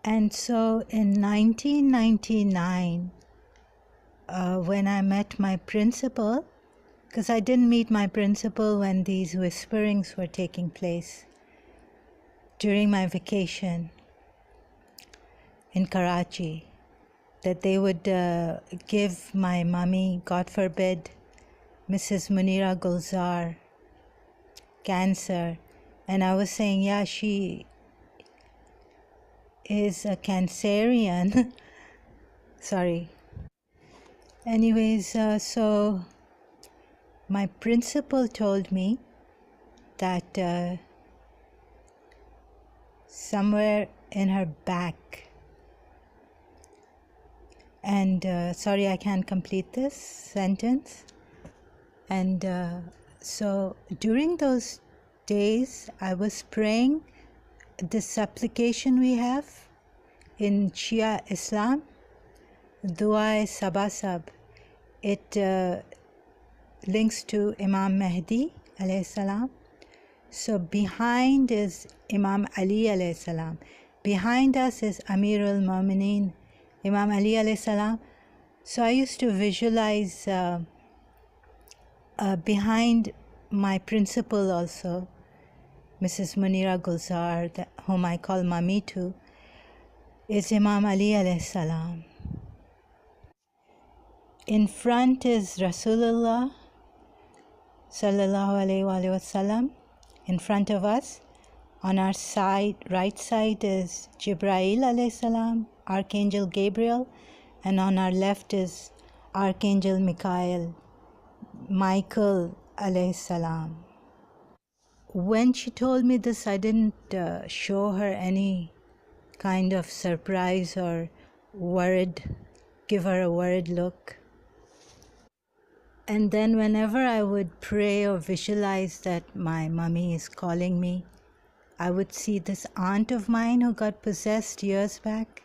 And so in 1999, when I met my principal, because I didn't meet my principal when these whisperings were taking place during my vacation in Karachi, that they would give my mummy, God forbid, Mrs. Munira Gulzar, cancer. And I was saying, yeah, she is a Cancerian. Sorry. Anyways, so my principal told me that somewhere in her back, and sorry, I can't complete this sentence. And so during those days, I was praying this supplication we have in Shia Islam, Dua Sabasab. It links to Imam Mahdi alayhi salam. So behind is Imam Ali alayhi salam. Behind us is Amirul Mu'mineen, Imam Ali alayhi salam. So I used to visualize behind my principal also, Mrs. Munira Gulzar, whom I call Mummy too, is Imam Ali alayhi salam. In front is Rasulullah sallallahu alayhi wa sallam, in front of us. On our side, right side is Jibrail alayhi salam, Archangel Gabriel, and on our left is Archangel Michael alayhi salam. When she told me this, I didn't show her any kind of surprise or give her a worried look. And then whenever I would pray or visualize that my mummy is calling me, I would see this aunt of mine who got possessed years back.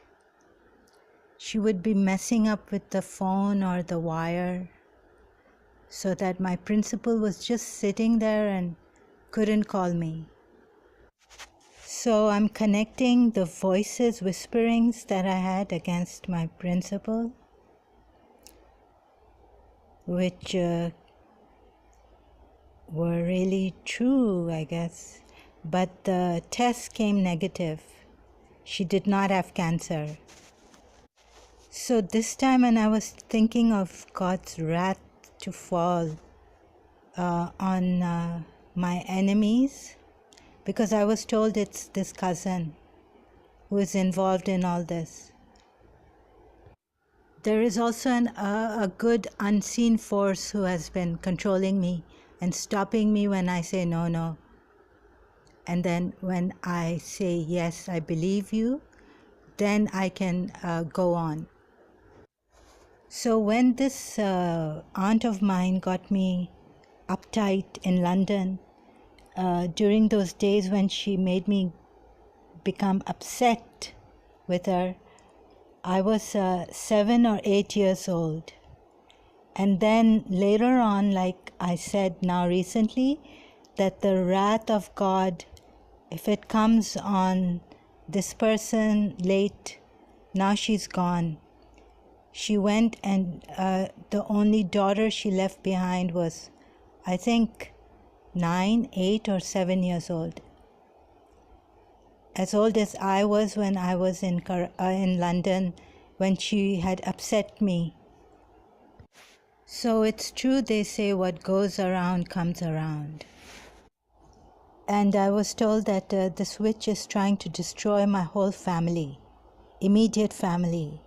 She would be messing up with the phone or the wire, so that my principal was just sitting there and couldn't call me. So I'm connecting the voices, whisperings that I had against my principal, which were really true, I guess. But the test came negative. She did not have cancer. So this time when I was thinking of God's wrath to fall on my enemies, because I was told it's this cousin who is involved in all this. There is also a good unseen force who has been controlling me and stopping me when I say no, no. And then when I say, yes, I believe you, then I can go on. So when this aunt of mine got me uptight in London, during those days when she made me become upset with her, I was 7 or 8 years old. And then later on, like I said now recently, that the wrath of God, if it comes on this person late, now she's gone. She went, and the only daughter she left behind was, I think, 9, 8 or 7 years old. As old as I was when I was in London, when she had upset me. So it's true, they say what goes around comes around. And I was told that this witch is trying to destroy my whole family, immediate family.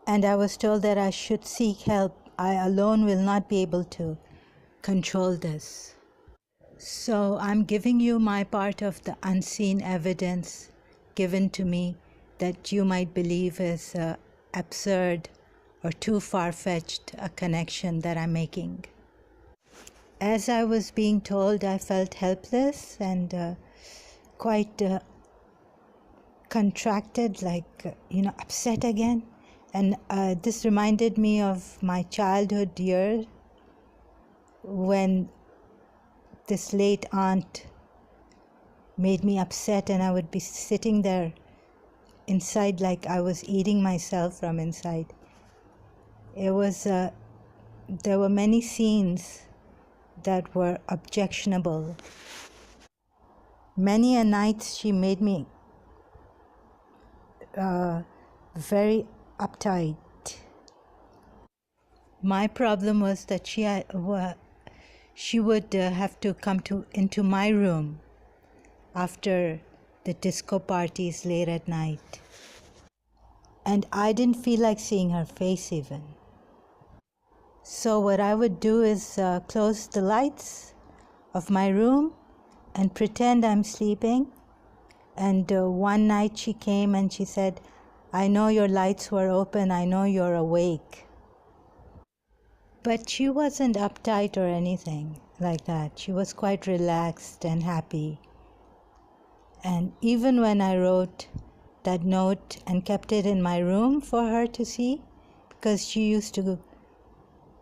And I was told that I should seek help. I alone will not be able to control this. So I'm giving you my part of the unseen evidence given to me that you might believe is absurd or too far-fetched a connection that I'm making. As I was being told, I felt helpless and quite contracted, like, upset again. And this reminded me of my childhood years when this late aunt made me upset, and I would be sitting there inside, like I was eating myself from inside. It was, there were many scenes that were objectionable. Many a night she made me very uptight. My problem was that she would have to come into my room after the disco parties late at night. And I didn't feel like seeing her face even. So what I would do is close the lights of my room and pretend I'm sleeping. And one night she came and she said, "I know your lights were open, I know you're awake." But she wasn't uptight or anything like that. She was quite relaxed and happy. And even when I wrote that note and kept it in my room for her to see, because she used to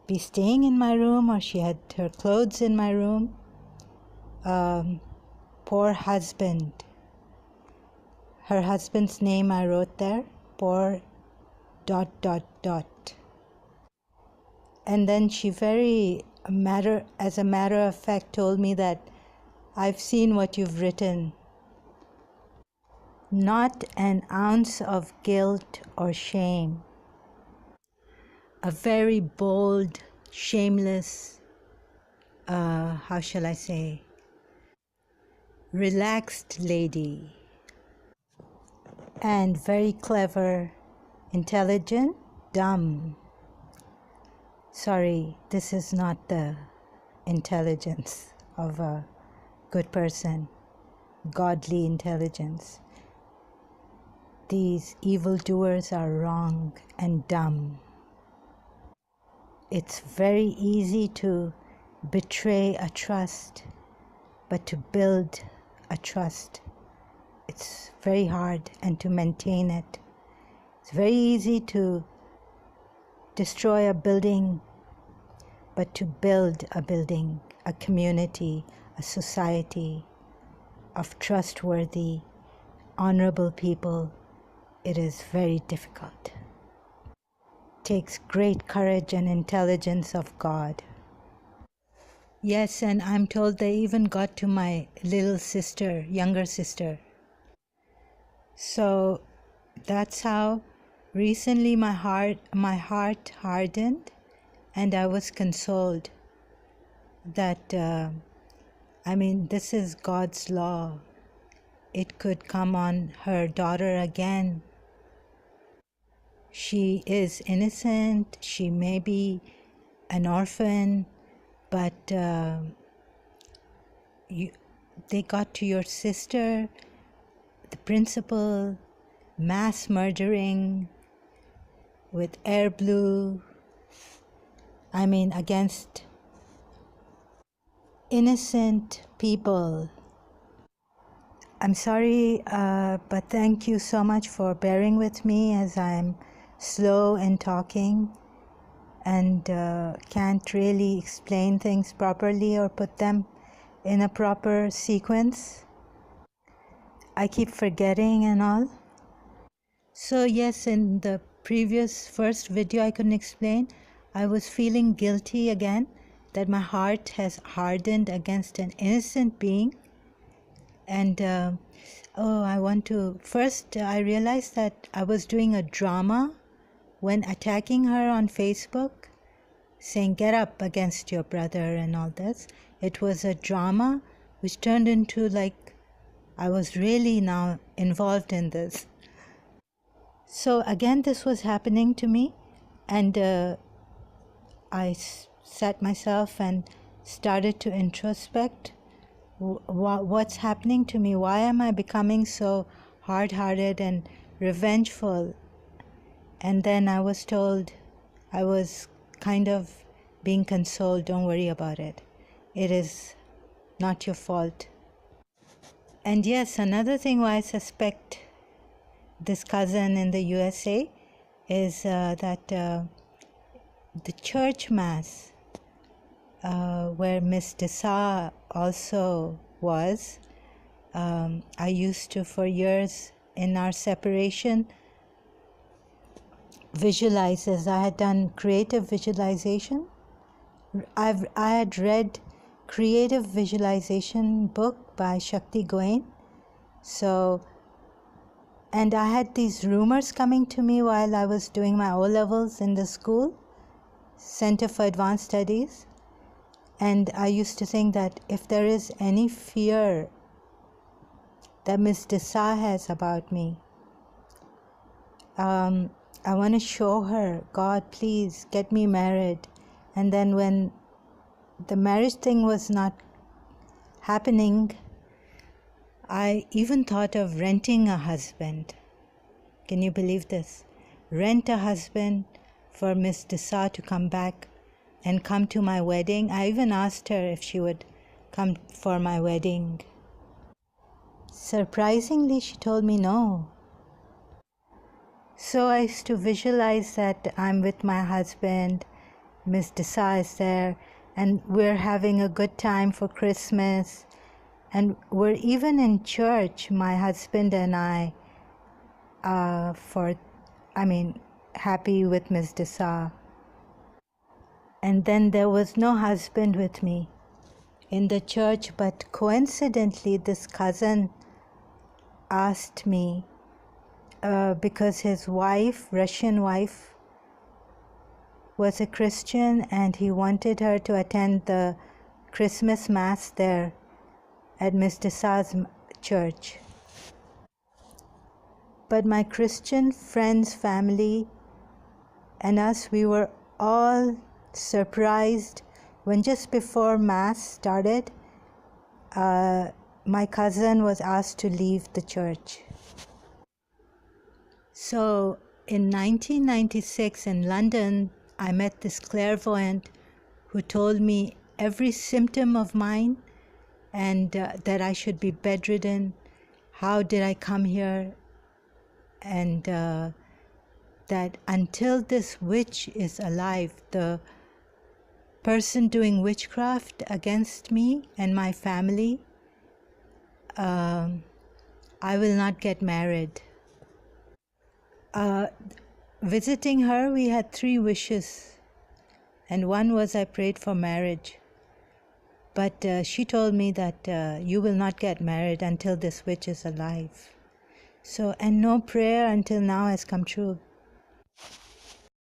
be staying in my room, or she had her clothes in my room, poor husband. Her husband's name I wrote there, poor ... And then she as a matter of fact, told me that, "I've seen what you've written. Not an ounce of guilt or shame. A very bold, shameless, how shall I say, relaxed lady. And very clever, intelligent, dumb." Sorry, this is not the intelligence of a good person, godly intelligence. These evildoers are wrong and dumb. It's very easy to betray a trust, but to build a trust, it's very hard, and to maintain it. It's very easy to destroy a building, but to build a building, a community, a society of trustworthy, honorable people, it is very difficult. It takes great courage and intelligence of God. Yes, and I'm told they even got to my little sister, younger sister. So that's how recently my heart hardened, and I was consoled that, this is God's law. It could come on her daughter again. She is innocent, she may be an orphan, but they got to your sister, the principal, mass murdering with air blue, against innocent people. I'm sorry, but thank you so much for bearing with me as I'm slow in talking and can't really explain things properly or put them in a proper sequence. I keep forgetting and all. So yes, in the previous first video I couldn't explain, I was feeling guilty again that my heart has hardened against an innocent being. And I realized that I was doing a drama when attacking her on Facebook, saying get up against your brother and all this. It was a drama which turned into like I was really now involved in this. So again, this was happening to me, and I sat myself and started to introspect. What's happening to me? Why am I becoming so hard-hearted and revengeful? And then I was told, I was kind of being consoled, don't worry about it. It is not your fault. And yes, another thing why I suspect this cousin in the USA is that the church mass, where Miss Desa also was, I used to for years in our separation visualizes. I had done creative visualization. I had read creative visualization book by Shakti Goen. So, and I had these rumors coming to me while I was doing my O-levels in the school, Center for Advanced Studies. And I used to think that if there is any fear that Miss Desai has about me, I want to show her, God, please get me married. And then when the marriage thing was not happening, I even thought of renting a husband. Can you believe this? Rent a husband for Miss Desai to come back and come to my wedding. I even asked her if she would come for my wedding. Surprisingly, she told me no. So I used to visualize that I'm with my husband, Miss Desai is there, and we're having a good time for Christmas. And we're even in church, my husband and I, happy with Miss Desai. And then there was no husband with me in the church, but coincidentally, this cousin asked me, because his wife, Russian wife, was a Christian, and he wanted her to attend the Christmas Mass there at Miss Desai's church. But my Christian friends, family, and us, we were all surprised when just before Mass started, my cousin was asked to leave the church. So in 1996 in London, I met this clairvoyant who told me every symptom of mine, and that I should be bedridden. How did I come here? And that until this witch is alive, the person doing witchcraft against me and my family, I will not get married. Visiting her, we had 3 wishes, and one was I prayed for marriage. But she told me that you will not get married until this witch is alive. So, and no prayer until now has come true.